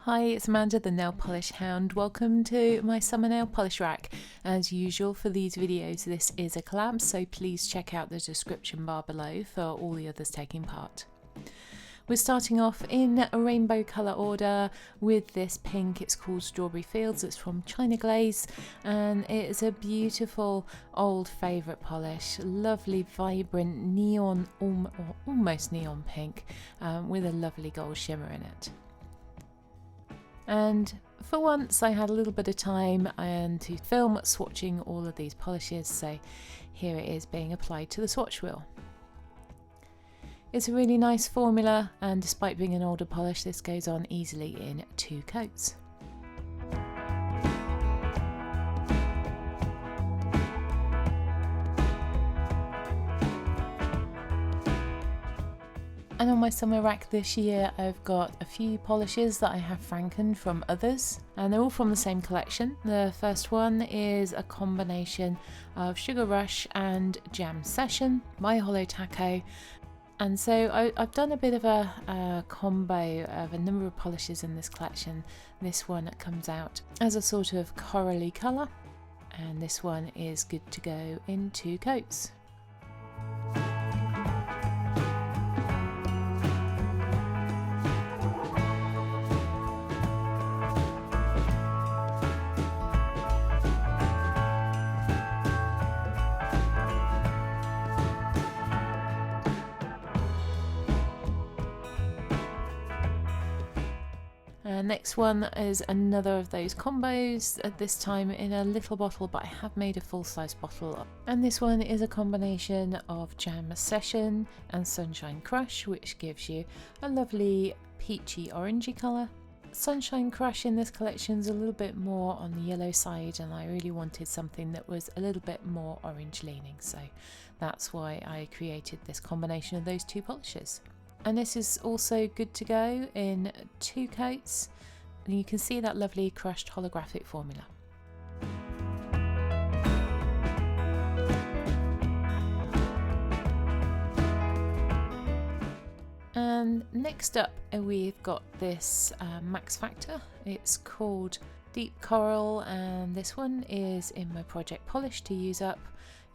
Hi, it's Amanda, the Nail Polish Hound. Welcome to my summer nail polish rack. As usual for these videos, this is a collab, so please check out the description bar below for all the others taking part. We're starting off in a rainbow colour order with this pink. It's called Strawberry Fields. It's from China Glaze and it is a beautiful old favourite polish. Lovely, vibrant neon, or almost neon pink with a lovely gold shimmer in it. And for once I had a little bit of time and to film swatching all of these polishes, so here it is being applied to the swatch wheel. It's a really nice formula, and despite being an older polish, this goes on easily in 2 coats. And on my summer rack this year, I've got a few polishes that I have frankened from others, and they're all from the same collection. The first one is a combination of Sugar Rush and Jam Session by Holo Taco. And so I've done a bit of a combo of a number of polishes in this collection. This one comes out as a sort of corally colour, and this one is good to go in 2 coats. Next one is another of those combos, at this time in a little bottle, but I have made a full-size bottle. And this one is a combination of Jam Session and Sunshine Crush, which gives you a lovely peachy orangey colour. Sunshine Crush in this collection is a little bit more on the yellow side, and I really wanted something that was a little bit more orange leaning, so that's why I created this combination of those 2 polishes. And this is also good to go in 2 coats, and you can see that lovely crushed holographic formula. And next up we've got this Max Factor. It's called Deep Coral, and this one is in my project polish to use up.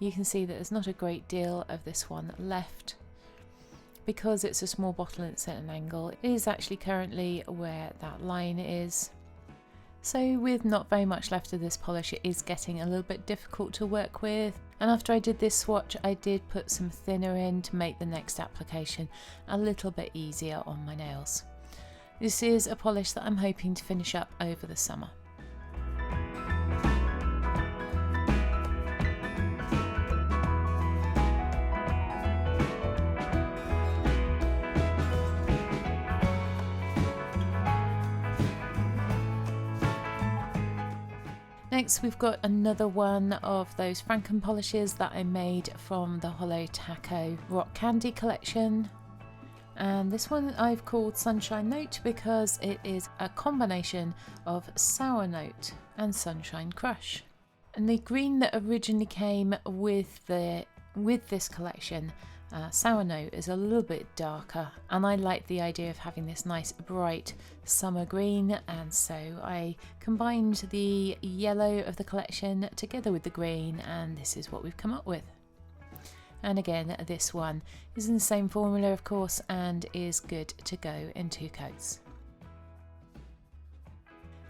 You can see that there's not a great deal of this one left. Because it's a small bottle and it's at an angle, it is actually currently where that line is. So with not very much left of this polish, it is getting a little bit difficult to work with. And after I did this swatch, I did put some thinner in to make the next application a little bit easier on my nails. This is a polish that I'm hoping to finish up over the summer. Next we've got another one of those Franken polishes that I made from the Holo Taco Rock Candy collection, and this one I've called Sunshine Note because it is a combination of Sour Note and Sunshine Crush. And the green that originally came with this collection, Sour Note, is a little bit darker, and I like the idea of having this nice bright summer green, and so I combined the yellow of the collection together with the green, and this is what we've come up with. And again, this one is in the same formula of course, and is good to go in 2 coats.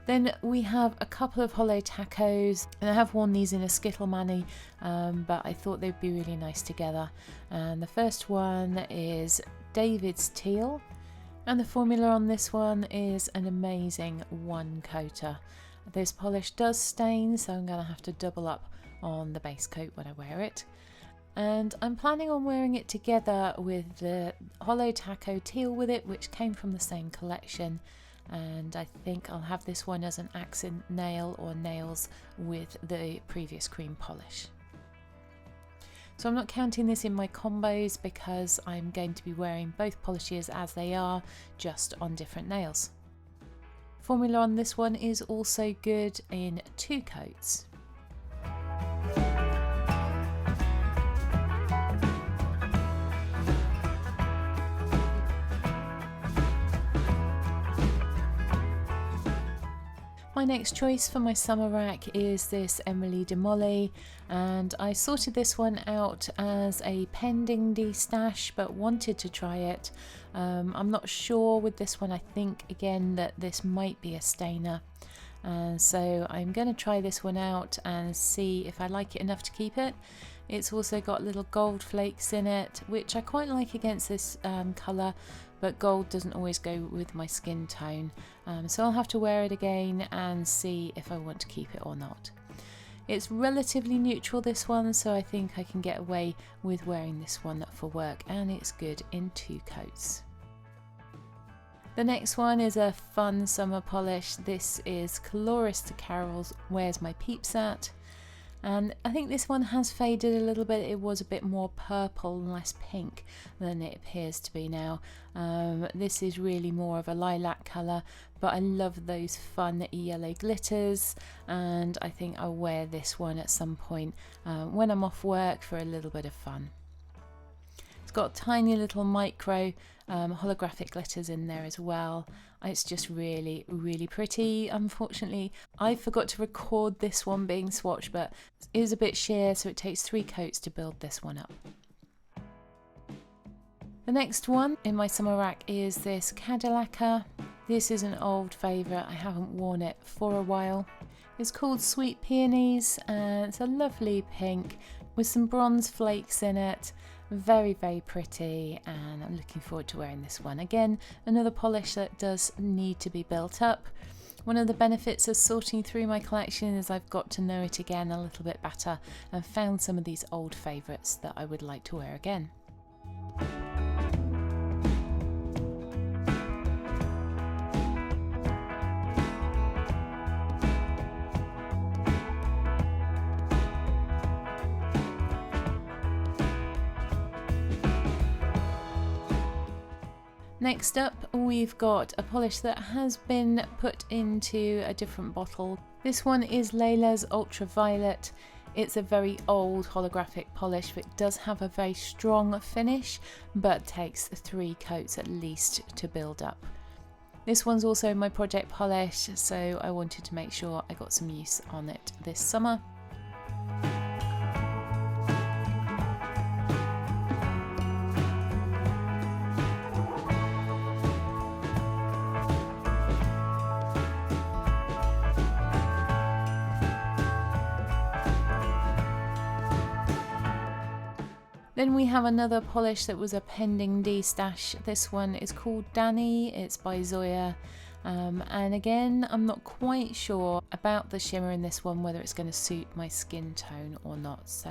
Then we have a couple of Holo Tacos, and I have worn these in a Skittle Mani, but I thought they'd be really nice together. And the first one is David's Teal, and the formula on this one is an amazing 1-coater. This polish does stain, so I'm going to have to double up on the base coat when I wear it. And I'm planning on wearing it together with the Holo Taco Teal with it, which came from the same collection. And I think I'll have this one as an accent nail or nails with the previous cream polish. So I'm not counting this in my combos because I'm going to be wearing both polishes as they are, just on different nails. Formula on this one is also good in 2 coats. My next choice for my summer rack is this Emily de Molly, and I sorted this one out as a pending destash but wanted to try it. I'm not sure with this one. I think again that this might be a stainer, so I'm going to try this one out and see if I like it enough to keep it. It's also got little gold flakes in it, which I quite like against this colour, but gold doesn't always go with my skin tone, so I'll have to wear it again and see if I want to keep it or not. It's relatively neutral, this one, so I think I can get away with wearing this one for work, and it's good in 2 coats. The next one is a fun summer polish. This is Colorist Carol's Where's My Peeps At? And I think this one has faded a little bit. It was a bit more purple and less pink than it appears to be now. This is really more of a lilac colour, but I love those fun yellow glitters, and I think I'll wear this one at some point when I'm off work for a little bit of fun. It's got tiny little micro holographic glitters in there as well. It's just really, really pretty. Unfortunately, I forgot to record this one being swatched, but it is a bit sheer, so it takes 3 coats to build this one up. The next one in my summer rack is this Cadillaca. This is an old favourite. I haven't worn it for a while. It's called Sweet Peianies, and it's a lovely pink with some bronze flakes in it. Very, very pretty, and I'm looking forward to wearing this one. Again, another polish that does need to be built up. One of the benefits of sorting through my collection is I've got to know it again a little bit better and found some of these old favourites that I would like to wear again. Next up, we've got a polish that has been put into a different bottle. This one is Leilas Ultraviolet. It's a very old holographic polish, but it does have a very strong finish, but takes 3 coats at least to build up. This one's also my project polish, so I wanted to make sure I got some use on it this summer. Then we have another polish that was a pending destash. This one is called Danny. It's by Zoya. And again, I'm not quite sure about the shimmer in this one, whether it's going to suit my skin tone or not. So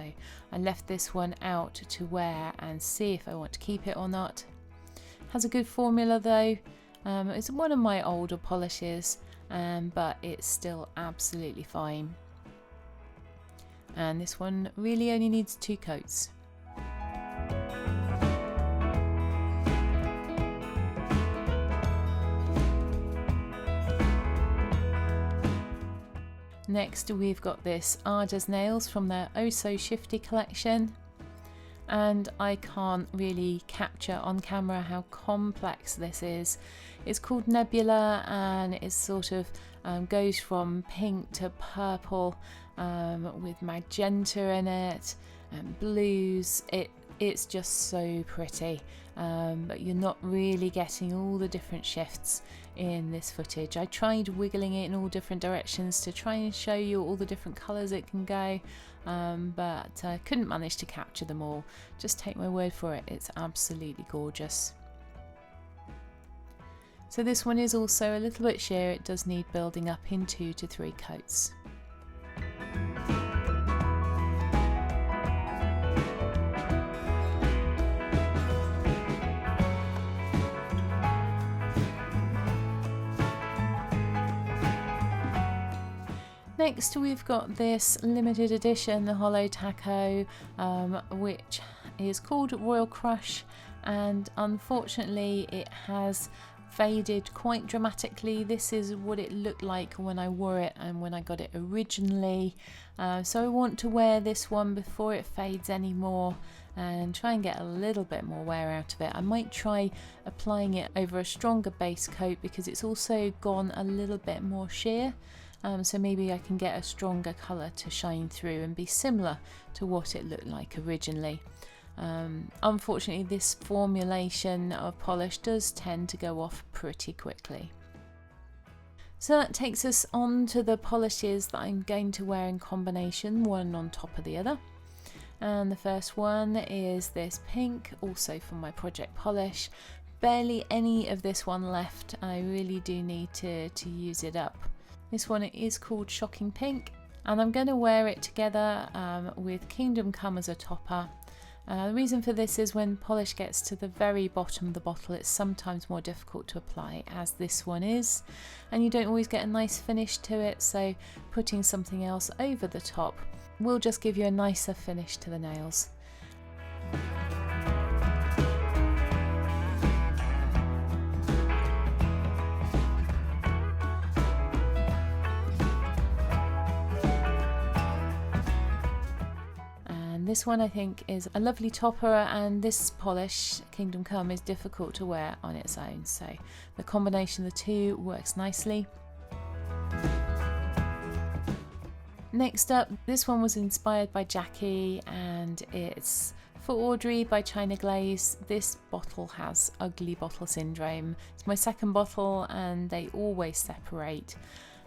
I left this one out to wear and see if I want to keep it or not. Has a good formula though. It's one of my older polishes, but it's still absolutely fine. And this one really only needs 2 coats. Next we've got this Ada's Nails from their Oh So Shifty collection, and I can't really capture on camera how complex this is. It's called Nebula, and it sort of goes from pink to purple with magenta in it and blues. It's just so pretty, but you're not really getting all the different shifts in this footage. I tried wiggling it in all different directions to try and show you all the different colours it can go, but I couldn't manage to capture them all. Just take my word for it, it's absolutely gorgeous. So this one is also a little bit sheer. It does need building up in 2 to 3 coats. Next we've got this limited edition, the Holo Taco, which is called Royal Crush, and unfortunately it has faded quite dramatically. This is what it looked like when I wore it and when I got it originally, so I want to wear this one before it fades anymore and try and get a little bit more wear out of it. I might try applying it over a stronger base coat because it's also gone a little bit more sheer. so maybe I can get a stronger colour to shine through and be similar to what it looked like originally. Unfortunately, this formulation of polish does tend to go off pretty quickly. So that takes us on to the polishes that I'm going to wear in combination, one on top of the other. And the first one is this pink, also from my project polish. Barely any of this one left. I really do need to use it up. This one is called Shocking Pink, and I'm going to wear it together with Kingdom Come as a topper. The reason for this is when polish gets to the very bottom of the bottle, it's sometimes more difficult to apply, as this one is, and you don't always get a nice finish to it, so putting something else over the top will just give you a nicer finish to the nails. This one I think is a lovely topper, and this polish, Kingdom Come, is difficult to wear on its own, so the combination of the two works nicely. Next up, this one was inspired by Jackie, and it's for Audrey by China Glaze. This bottle has ugly bottle syndrome. It's my second bottle and they always separate.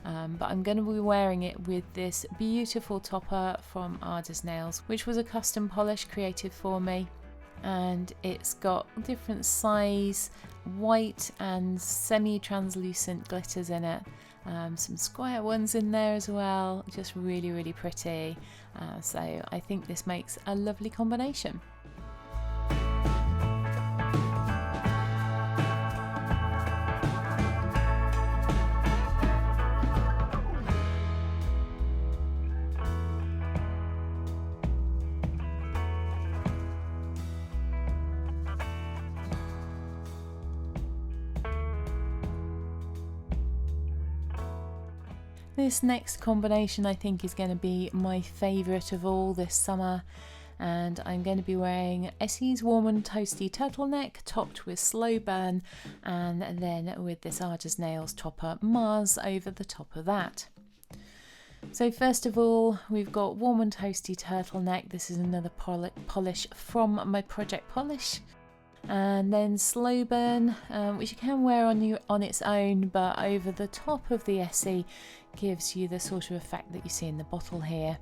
But I'm going to be wearing it with this beautiful topper from Aras Nails, which was a custom polish created for me, and it's got different size white and semi-translucent glitters in it, some square ones in there as well, just really pretty, so I think this makes a lovely combination. This next combination I think is going to be my favourite of all this summer, and I'm going to be wearing Essie's Warm and Toasty turtleneck topped with slow burn, and then with this Aras Nails topper Mars over the top of that. So first of all, we've got Warm and Toasty turtleneck. This is another polish from my project polish. And then slow burn, which you can wear on its own, but over the top of the Essie gives you the sort of effect that you see in the bottle here.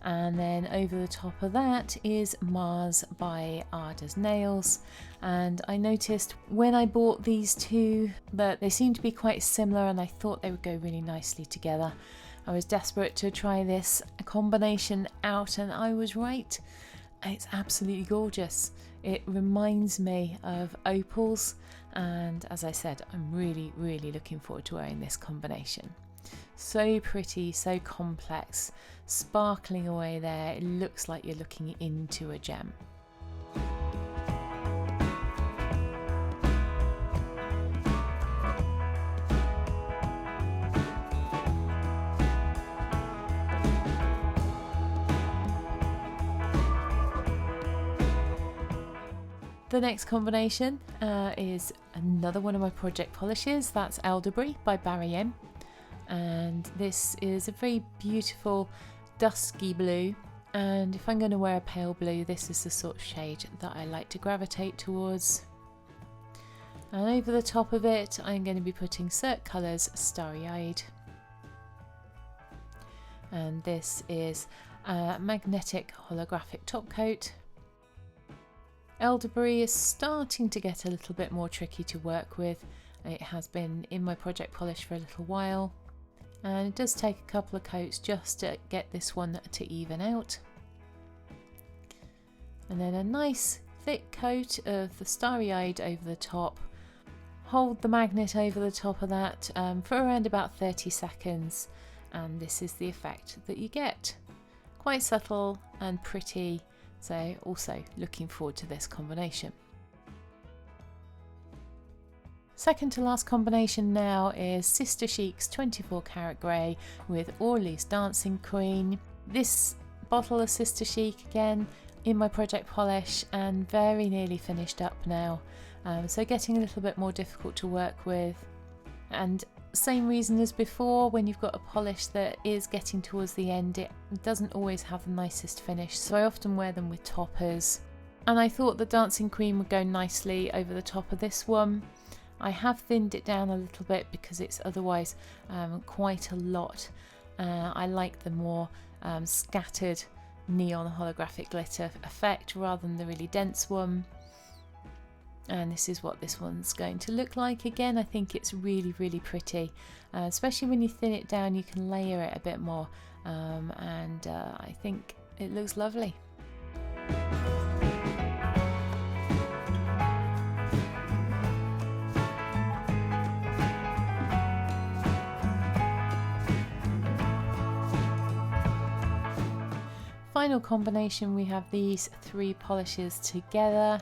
And then over the top of that is Mars by Aras Nails, and I noticed when I bought these two that they seemed to be quite similar, and I thought they would go really nicely together. I was desperate to try this combination out, and I was right. It's absolutely gorgeous. It reminds me of opals, and as I said, I'm really looking forward to wearing this combination. So pretty, so complex, sparkling away there. It looks like you're looking into a gem. The next combination is another one of my project polishes. That's Elderbury by Barry M. And this is a very beautiful dusky blue, and if I'm going to wear a pale blue, this is the sort of shade that I like to gravitate towards. And over the top of it I'm going to be putting Cert Colours Starry Eyed, and this is a magnetic holographic top coat. Elderbury is starting to get a little bit more tricky to work with. It has been in my project polish for a little while, and it does take a couple of coats just to get this one to even out. And then a nice thick coat of the Starry Eyed over the top. Hold the magnet over the top of that for around about 30 seconds, and this is the effect that you get. Quite subtle and pretty, so also looking forward to this combination. Second to last combination now is Sister Chic's 24 Karat Grey with Orly's Dancing Queen. This bottle of Sister Chic again in my project polish and very nearly finished up now, so getting a little bit more difficult to work with. And Same reason as before, when you've got a polish that is getting towards the end, it doesn't always have the nicest finish, so I often wear them with toppers. And I thought the Dancing Queen would go nicely over the top of this one. I have thinned it down a little bit because it's otherwise quite a lot. I like the more scattered neon holographic glitter effect rather than the really dense one. And this is what this one's going to look like. Again, I think it's really, really pretty, especially when you thin it down, you can layer it a bit more, and I think it looks lovely. Final combination, we have these 3 polishes together.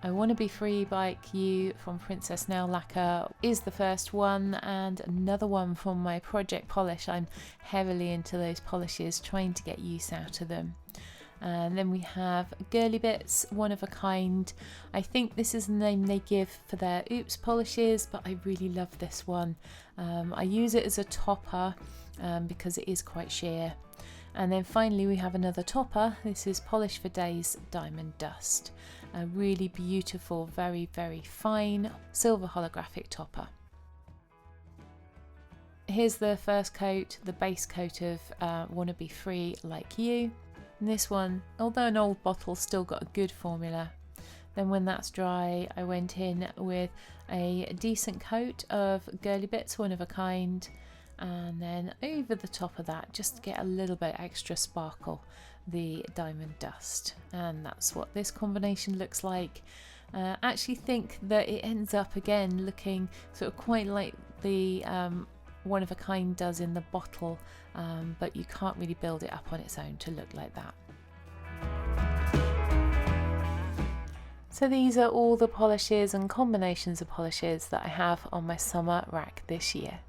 I Want to Be Free Like You from Princess Nail Lacquer is the first one, and another one from my project polish. I'm heavily into those polishes, trying to get use out of them. And then we have Girly Bits, One of a Kind. I think this is the name they give for their Oops polishes, but I really love this one. I use it as a topper because it is quite sheer. And then finally we have another topper. This is Polish for Days Diamond Dust. A really beautiful, very, very fine silver holographic topper. Here's the first coat, the base coat of Wanna Be Free Like You. And this one, although an old bottle, still got a good formula. Then when that's dry, I went in with a decent coat of Girly Bits, One of a Kind. And then over the top of that, just to get a little bit extra sparkle, the Diamond Dust. And that's what this combination looks like. Actually think that it ends up again looking sort of quite like the One of a Kind does in the bottle, but you can't really build it up on its own to look like that. So these are all the polishes and combinations of polishes that I have on my summer rack this year.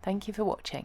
Thank you for watching.